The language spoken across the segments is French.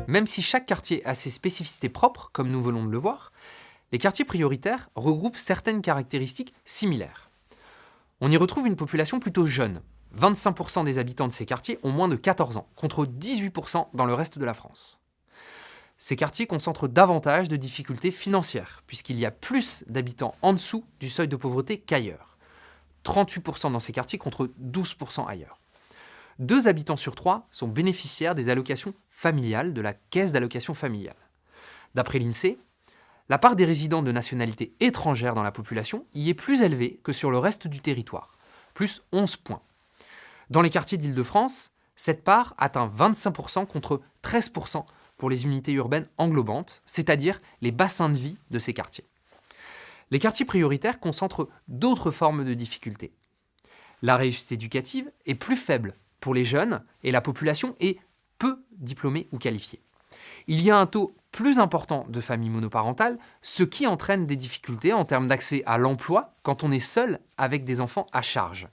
Même si chaque quartier a ses spécificités propres, comme nous venons de le voir, les quartiers prioritaires regroupent certaines caractéristiques similaires. On y retrouve une population plutôt jeune. 25% des habitants de ces quartiers ont moins de 14 ans, contre 18% dans le reste de la France. Ces quartiers concentrent davantage de difficultés financières, puisqu'il y a plus d'habitants en dessous du seuil de pauvreté qu'ailleurs. 38% dans ces quartiers contre 12% ailleurs. 2 habitants sur 3 sont bénéficiaires des allocations familiales de la caisse d'allocation familiale. D'après l'INSEE, la part des résidents de nationalité étrangère dans la population y est plus élevée que sur le reste du territoire, plus 11 points. Dans les quartiers d'Île-de-France, cette part atteint 25% contre 13% pour les unités urbaines englobantes, c'est-à-dire les bassins de vie de ces quartiers. Les quartiers prioritaires concentrent d'autres formes de difficultés. La réussite éducative est plus faible pour les jeunes et la population est peu diplômée ou qualifiée. Il y a un taux plus important de familles monoparentales, ce qui entraîne des difficultés en termes d'accès à l'emploi quand on est seul avec des enfants à charge.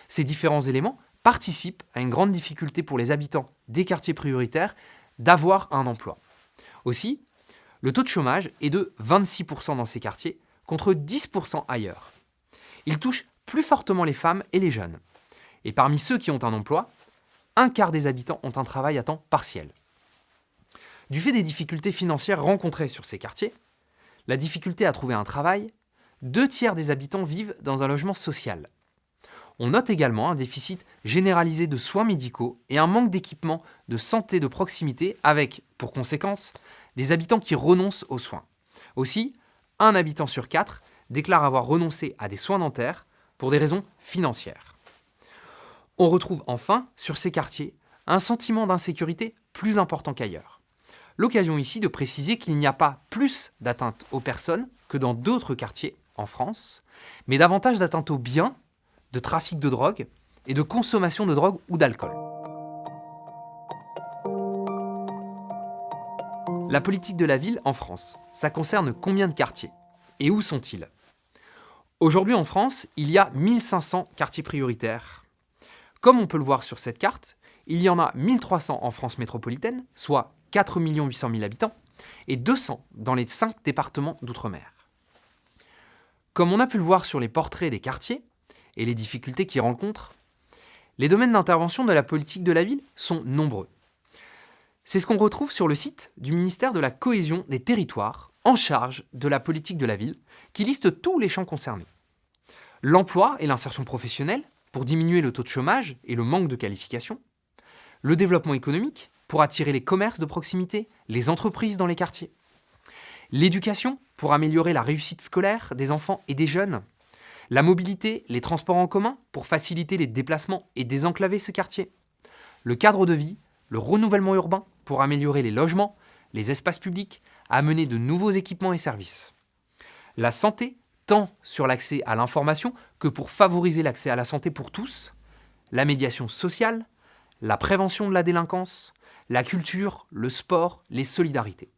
Ces différents éléments participent à une grande difficulté pour les habitants des quartiers prioritaires d'avoir un emploi. Aussi, le taux de chômage est de 26% dans ces quartiers, contre 10% ailleurs. Il touche plus fortement les femmes et les jeunes. Et parmi ceux qui ont un emploi, un quart des habitants ont un travail à temps partiel. Du fait des difficultés financières rencontrées sur ces quartiers, la difficulté à trouver un travail, 2 tiers des habitants vivent dans un logement social. On note également un déficit généralisé de soins médicaux et un manque d'équipements de santé de proximité avec, pour conséquence, des habitants qui renoncent aux soins. Aussi, 1 habitant sur 4 déclare avoir renoncé à des soins dentaires pour des raisons financières. On retrouve enfin, sur ces quartiers, un sentiment d'insécurité plus important qu'ailleurs. L'occasion ici de préciser qu'il n'y a pas plus d'atteintes aux personnes que dans d'autres quartiers en France, mais davantage d'atteintes aux biens, de trafic de drogue et de consommation de drogue ou d'alcool. La politique de la ville en France, ça concerne combien de quartiers? Et où sont-ils? Aujourd'hui en France, il y a 1500 quartiers prioritaires. Comme on peut le voir sur cette carte, il y en a 1300 en France métropolitaine, soit 4 800 000 habitants, et 200 dans les 5 départements d'outre-mer. Comme on a pu le voir sur les portraits des quartiers et les difficultés qu'ils rencontrent, les domaines d'intervention de la politique de la ville sont nombreux. C'est ce qu'on retrouve sur le site du ministère de la Cohésion des Territoires, en charge de la politique de la ville, qui liste tous les champs concernés. L'emploi et l'insertion professionnelle, pour diminuer le taux de chômage et le manque de qualification. Le développement économique, pour attirer les commerces de proximité, les entreprises dans les quartiers. L'éducation, pour améliorer la réussite scolaire des enfants et des jeunes. La mobilité, les transports en commun, pour faciliter les déplacements et désenclaver ce quartier. Le cadre de vie, le renouvellement urbain, pour améliorer les logements, les espaces publics, amener de nouveaux équipements et services. La santé, tant sur l'accès à l'information que pour favoriser l'accès à la santé pour tous. La médiation sociale, la prévention de la délinquance, la culture, le sport, les solidarités.